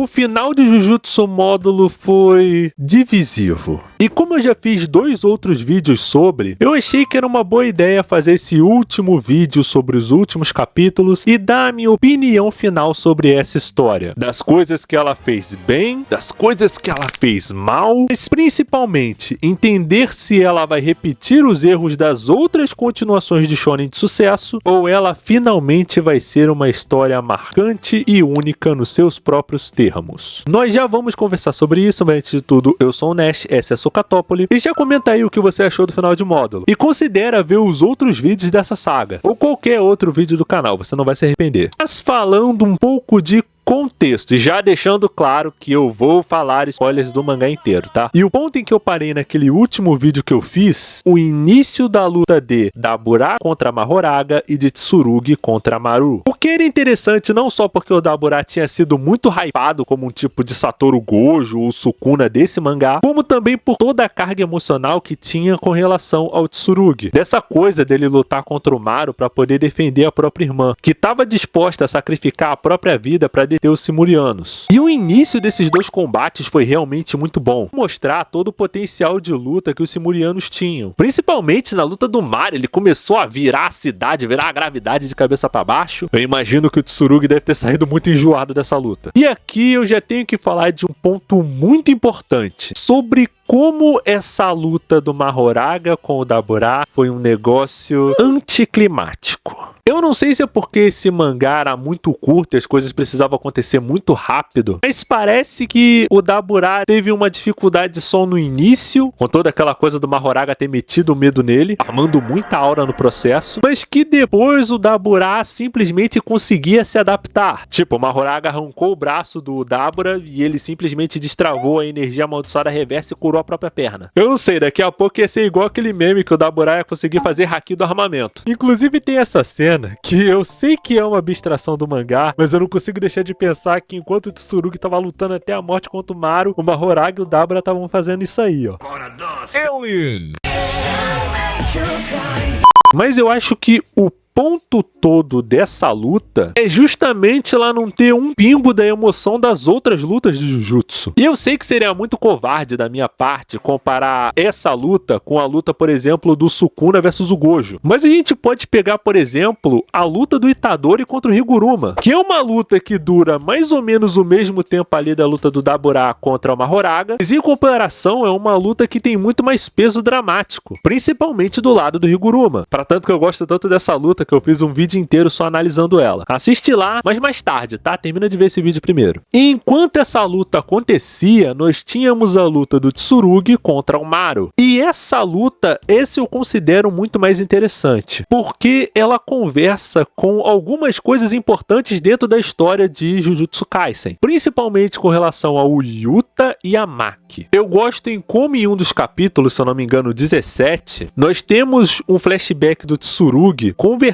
O final de Jujutsu Módulo foi divisivo. E como eu já fiz 2 outros vídeos sobre, eu achei que era uma boa ideia fazer esse último vídeo sobre os últimos capítulos e dar a minha opinião final sobre essa história. Das coisas que ela fez bem, das coisas que ela fez mal, mas principalmente entender se ela vai repetir os erros das outras continuações de Shonen de sucesso ou ela finalmente vai ser uma história marcante e única nos seus próprios termos. Nós já vamos conversar sobre isso, mas antes de tudo, eu sou o Nash, essa é a Socatópole, e já comenta aí o que você achou do final de módulo. E considera ver os outros vídeos dessa saga, ou qualquer outro vídeo do canal, você não vai se arrepender. Mas falando um pouco de contexto, e já deixando claro que eu vou falar spoilers do mangá inteiro, tá? E o ponto em que eu parei naquele último vídeo que eu fiz, o início da luta de Dabura contra Mahoraga e de Tsurugi contra Maru. O que era interessante não só porque o Dabura tinha sido muito hypado como um tipo de Satoru Gojo ou Sukuna desse mangá, como também por toda a carga emocional que tinha com relação ao Tsurugi. Dessa coisa dele lutar contra o Maru para poder defender a própria irmã, que estava disposta a sacrificar a própria vida para deter os Simurianos. E o início desses 2 combates foi realmente muito bom. Mostrar todo o potencial de luta que os Simurianos tinham. Principalmente na luta do Maru, ele começou a virar a cidade, virar a gravidade de cabeça para baixo. Eu imagino que o Tsurugi deve ter saído muito enjoado dessa luta. E aqui eu já tenho que falar de um ponto muito importante sobre como essa luta do Mahoraga com o Dabura foi um negócio anticlimático. Eu não sei se é porque esse mangá era muito curto e as coisas precisavam acontecer muito rápido, mas parece que o Dabura teve uma dificuldade só no início, com toda aquela coisa do Mahoraga ter metido medo nele, armando muita aura no processo, mas que depois o Dabura simplesmente conseguia se adaptar. Tipo, o Mahoraga arrancou o braço do Dabura e ele simplesmente destravou a energia amaldiçoada reversa e curou a própria perna. Eu não sei, daqui a pouco ia ser igual aquele meme que o Dabura ia conseguir fazer haki do armamento. Inclusive tem essa cena que eu sei que é uma abstração do mangá, mas eu não consigo deixar de pensar que enquanto o Tsurugi tava lutando até a morte contra o Maru, o Mahoraga e o Dabura estavam fazendo isso aí, ó. Alien! Mas eu acho que o ponto todo dessa luta é justamente ela não ter um pingo da emoção das outras lutas de Jujutsu. E eu sei que seria muito covarde da minha parte comparar essa luta com a luta, por exemplo, do Sukuna versus o Gojo. Mas a gente pode pegar, por exemplo, a luta do Itadori contra o Higuruma, que é uma luta que dura mais ou menos o mesmo tempo ali da luta do Dabura contra o Mahoraga, mas em comparação é uma luta que tem muito mais peso dramático, principalmente do lado do Higuruma. Para tanto que eu gosto tanto dessa luta que eu fiz um vídeo inteiro só analisando ela. Assiste lá, mas mais tarde, tá? Termina de ver esse vídeo primeiro. E enquanto essa luta acontecia, nós tínhamos a luta do Tsurugi contra o Maru. E essa luta, esse eu considero muito mais interessante, porque ela conversa com algumas coisas importantes dentro da história de Jujutsu Kaisen, principalmente com relação ao Yuta e a Maki. Eu gosto em como em um dos capítulos, se eu não me engano, 17, nós temos um flashback do Tsurugi conversando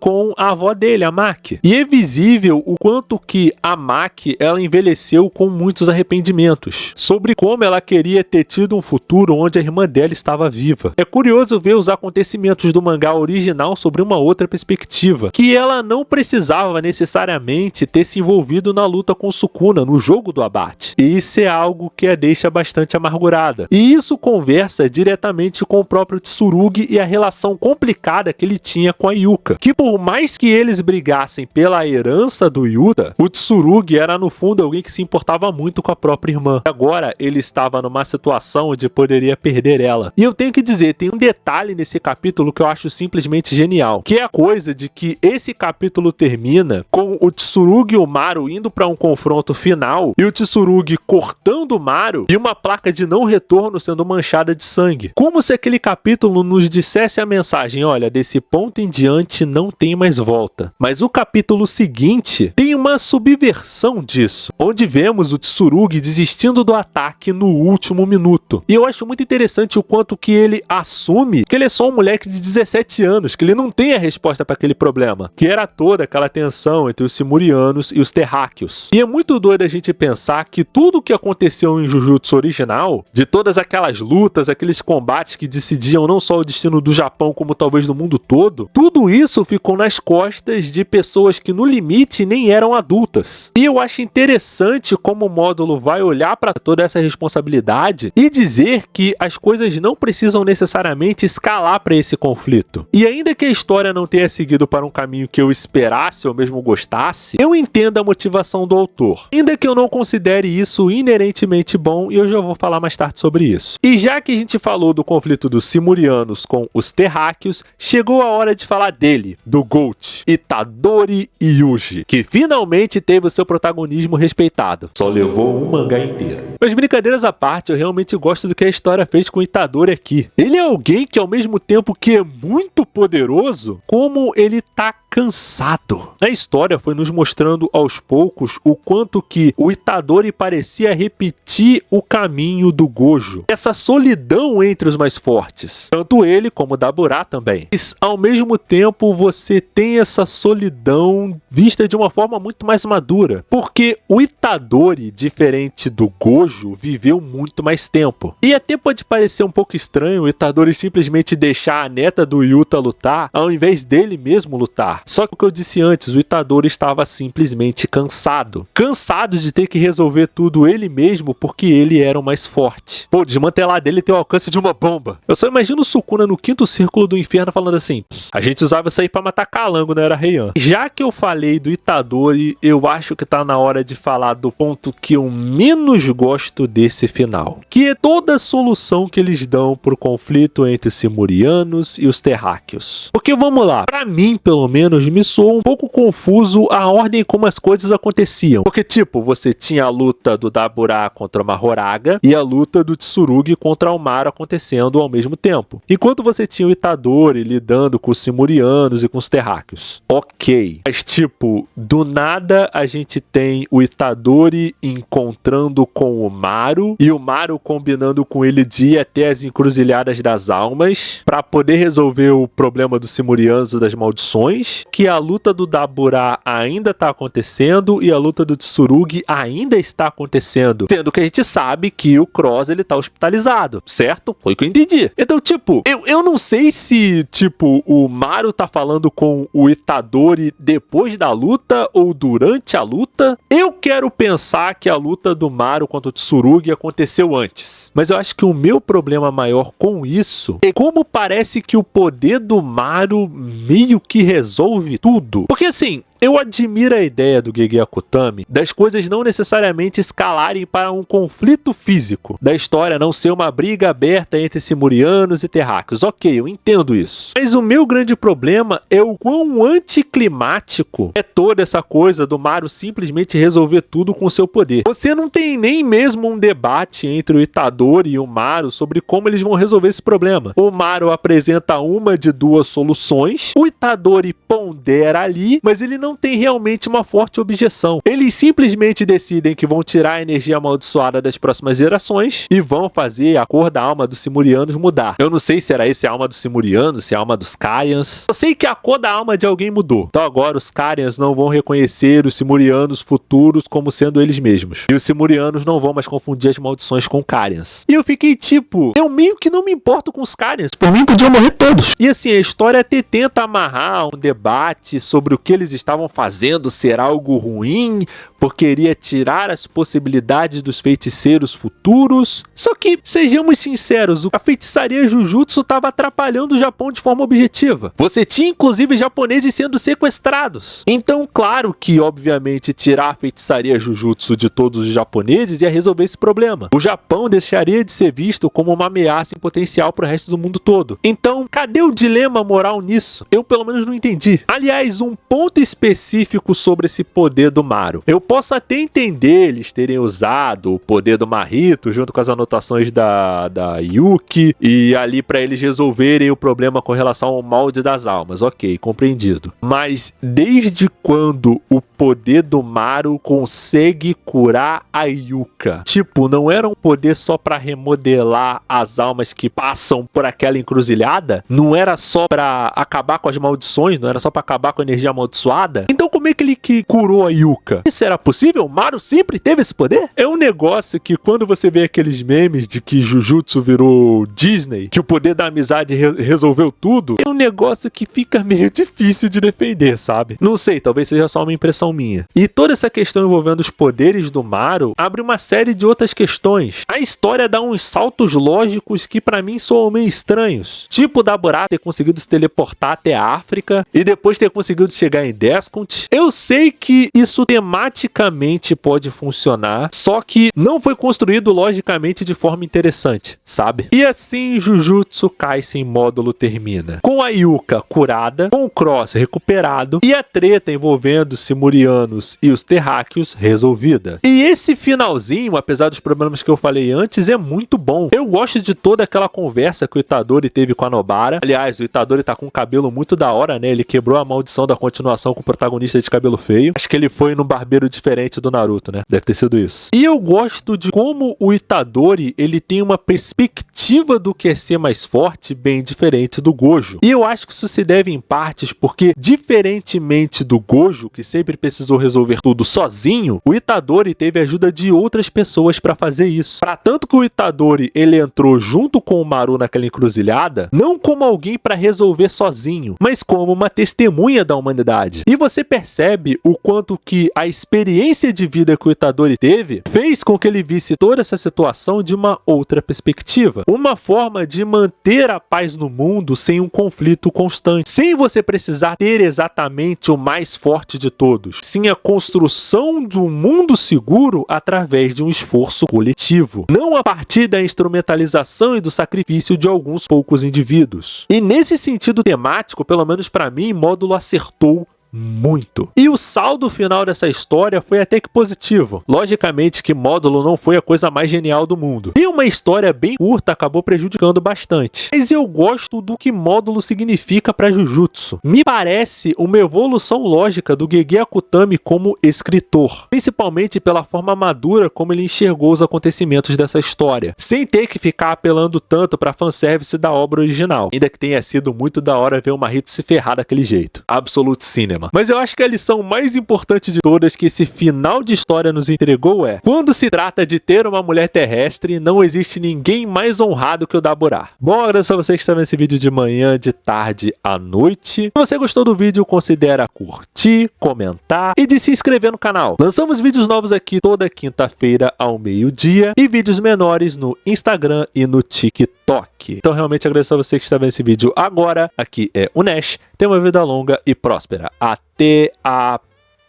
com a avó dele, a Maki. E é visível o quanto que a Maki, ela envelheceu com muitos arrependimentos sobre como ela queria ter tido um futuro onde a irmã dela estava viva. É curioso ver os acontecimentos do mangá original sobre uma outra perspectiva, que ela não precisava necessariamente ter se envolvido na luta com Sukuna, no jogo do abate. E isso é algo que a deixa bastante amargurada. E isso conversa diretamente com o próprio Tsurugi e a relação complicada que ele tinha com a Yuka. Que por mais que eles brigassem pela herança do Yuta, o Tsurugi era no fundo alguém que se importava muito com a própria irmã. Agora ele estava numa situação onde poderia perder ela. E eu tenho que dizer, tem um detalhe nesse capítulo que eu acho simplesmente genial, que é a coisa de que esse capítulo termina com o Tsurugi e o Maru indo para um confronto final e o Tsurugi cortando o Maru e uma placa de não retorno sendo manchada de sangue. Como se aquele capítulo nos dissesse a mensagem, olha, desse ponto em diante não tem mais volta. Mas o capítulo seguinte tem uma subversão disso, onde vemos o Tsurugi desistindo do ataque no último minuto. E eu acho muito interessante o quanto que ele assume que ele é só um moleque de 17 anos, que ele não tem a resposta para aquele problema, que era toda aquela tensão entre os Simurianos e os Terráqueos. E é muito doido a gente pensar que tudo o que aconteceu em Jujutsu original, de todas aquelas lutas, aqueles combates que decidiam não só o destino do Japão, como talvez do mundo todo, tudo tudo isso ficou nas costas de pessoas que no limite nem eram adultas. E eu acho interessante como o módulo vai olhar para toda essa responsabilidade e dizer que as coisas não precisam necessariamente escalar para esse conflito. E ainda que a história não tenha seguido para um caminho que eu esperasse ou mesmo gostasse, eu entendo a motivação do autor. Ainda que eu não considere isso inerentemente bom, e eu já vou falar mais tarde sobre isso. E já que a gente falou do conflito dos Simurianos com os Terráqueos, chegou a hora de falar dele, do GOAT, Itadori Yuji, que finalmente teve o seu protagonismo respeitado. Só levou um mangá inteiro. Mas brincadeiras à parte, eu realmente gosto do que a história fez com o Itadori aqui. Ele é alguém que, ao mesmo tempo que é muito poderoso, como ele tá cansado. A história foi nos mostrando aos poucos o quanto que o Itadori parecia repetir o caminho do Gojo. Essa solidão entre os mais fortes. Tanto ele como o Daburá também. Mas, ao mesmo tempo, você tem essa solidão vista de uma forma muito mais madura. Porque o Itadori, diferente do Gojo, viveu muito mais tempo. E até pode parecer um pouco estranho o Itadori simplesmente deixar a neta do Yuta lutar, ao invés dele mesmo lutar. Só que o que eu disse antes, o Itadori estava simplesmente cansado. Cansado de ter que resolver tudo ele mesmo porque ele era o mais forte. Pô, desmantelar dele tem o alcance de uma bomba. Eu só imagino o Sukuna no quinto círculo do inferno falando assim: a gente usava isso aí pra matar calango, não era Heian. Já que eu falei do Itadori, eu acho que tá na hora de falar do ponto que eu menos gosto desse final. Que é toda a solução que eles dão pro conflito entre os Simurianos e os Terráqueos. Porque vamos lá, pra mim, pelo menos, me soou um pouco confuso a ordem como as coisas aconteciam. Porque, tipo, você tinha a luta do Daburá contra o Mahoraga e a luta do Tsurugi contra o Maru acontecendo ao mesmo tempo. Enquanto você tinha o Itadori lidando com os Simurianos e com os Terráqueos. Ok. Mas, tipo, do nada a gente tem o Itadori encontrando com o Maru e o Maru combinando com ele de ir até as encruzilhadas das almas pra poder resolver o problema dos Simurianos e das maldições. Que a luta do Daburá ainda tá acontecendo e a luta do Tsurugi ainda está acontecendo. Sendo que a gente sabe que o Cross, ele tá hospitalizado, certo? Foi o que eu entendi. Então, tipo, eu não sei se, tipo, o Maru tá falando com o Itadori depois da luta ou durante a luta. Eu quero pensar que a luta do Maru contra o Tsurugi aconteceu antes. Mas eu acho que o meu problema maior com isso é como parece que o poder do Maru meio que resolve tudo. Porque assim, eu admiro a ideia do Gege Akutami das coisas não necessariamente escalarem para um conflito físico, da história não ser uma briga aberta entre Simurianos e Terráqueos. Ok, eu entendo isso. Mas o meu grande problema é o quão anticlimático é toda essa coisa do Maru simplesmente resolver tudo com seu poder. Você não tem nem mesmo um debate entre o Itadori e o Maru sobre como eles vão resolver esse problema. O Maru apresenta uma de duas soluções, o Itadori pondera ali, mas ele não tem realmente uma forte objeção. Eles simplesmente decidem que vão tirar a energia amaldiçoada das próximas gerações e vão fazer a cor da alma dos Simurianos mudar. Eu não sei se era esse a alma dos Simurianos, se é a alma dos Karyans. Eu sei que a cor da alma de alguém mudou. Então agora os Karyans não vão reconhecer os Simurianos futuros como sendo eles mesmos. E os Simurianos não vão mais confundir as maldições com Karyans. E eu fiquei tipo, eu meio que não me importo com os Karyans. Por mim podiam morrer todos. E assim, a história até tenta amarrar um debate sobre o que eles estavam fazendo ser algo ruim, porque iria tirar as possibilidades dos feiticeiros futuros. Só que, sejamos sinceros, a feitiçaria Jujutsu estava atrapalhando o Japão de forma objetiva. Você tinha inclusive japoneses sendo sequestrados. Então, claro que, obviamente, tirar a feitiçaria Jujutsu de todos os japoneses ia resolver esse problema. O Japão deixaria de ser visto como uma ameaça em potencial para o resto do mundo todo. Então, cadê o dilema moral nisso? Eu, pelo menos, não entendi. Aliás, um ponto específico sobre esse poder do Maru. Eu posso até entender eles terem usado o poder do Mahito junto com as anotações da Yuki e ali para eles resolverem o problema com relação ao molde das almas. Ok, compreendido. Mas desde quando o poder do Maru consegue curar a Yuka? Tipo, não era um poder só para remodelar as almas que passam por aquela encruzilhada? Não era só para acabar com as maldições? Não era só para acabar com a energia amaldiçoada? Então como é que ele curou a Yuka? Isso era possível? O Maru sempre teve esse poder? É um negócio que quando você vê aqueles memes de que Jujutsu virou Disney, que o poder da amizade resolveu tudo, é um negócio que fica meio difícil de defender, sabe? Não sei, talvez seja só uma impressão minha. E toda essa questão envolvendo os poderes do Maru abre uma série de outras questões. A história dá uns saltos lógicos que pra mim soam meio estranhos. Tipo da Burata ter conseguido se teleportar até a África e depois ter conseguido chegar em Descont. Eu sei que isso tematicamente pode funcionar, só que não foi construído logicamente de forma interessante, sabe? E assim Jujutsu Kaisen módulo termina. Com a Yuka curada, com o Cross recuperado e a treta envolvendo os Simurianos e os Terráqueos resolvida. E esse finalzinho, apesar dos problemas que eu falei antes, é muito bom. Eu gosto de toda aquela conversa que o Itadori teve com a Nobara. Aliás, o Itadori tá com um cabelo muito da hora, né? Ele quebrou a maldição da continuação com o protagonista de cabelo feio. Acho que ele foi num barbeiro diferente do Naruto, né? Deve ter sido isso. E eu gosto de como o Itadori, ele tem uma perspectiva do que é ser mais forte bem diferente do Gojo. E eu acho que isso se deve em partes porque, diferentemente do Gojo, que sempre precisou resolver tudo sozinho, o Itadori teve a ajuda de outras pessoas para fazer isso. Para tanto que o Itadori, ele entrou junto com o Maru naquela encruzilhada, não como alguém para resolver sozinho, mas como uma testemunha da humanidade. E você percebe o quanto que a experiência de vida que o Itadori teve fez com que ele visse toda essa situação de uma outra perspectiva. Uma forma de manter a paz no mundo sem um conflito constante. Sem você precisar ter exatamente o mais forte de todos. Sim a construção de um mundo seguro através de um esforço coletivo. Não a partir da instrumentalização e do sacrifício de alguns poucos indivíduos. E nesse sentido temático, pelo menos para mim, Módulo acertou muito. E o saldo final dessa história foi até que positivo. Logicamente que Módulo não foi a coisa mais genial do mundo. E uma história bem curta acabou prejudicando bastante. Mas eu gosto do que Módulo significa para Jujutsu. Me parece uma evolução lógica do Gege Akutami como escritor. Principalmente pela forma madura como ele enxergou os acontecimentos dessa história. Sem ter que ficar apelando tanto para fanservice da obra original. Ainda que tenha sido muito da hora ver o Mahito se ferrar daquele jeito. Absolute Cinema. Mas eu acho que a lição mais importante de todas que esse final de história nos entregou é: quando se trata de ter uma mulher terrestre, não existe ninguém mais honrado que o Daburá. Bom, agradeço a você que está vendo esse vídeo de manhã, de tarde à noite. Se você gostou do vídeo, considere curtir, comentar e de se inscrever no canal. Lançamos vídeos novos aqui toda quinta-feira ao meio-dia e vídeos menores no Instagram e no TikTok. Então realmente agradeço a você que está vendo esse vídeo agora. Aqui é o Nash. Tenha uma vida longa e próspera. Até a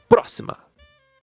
próxima!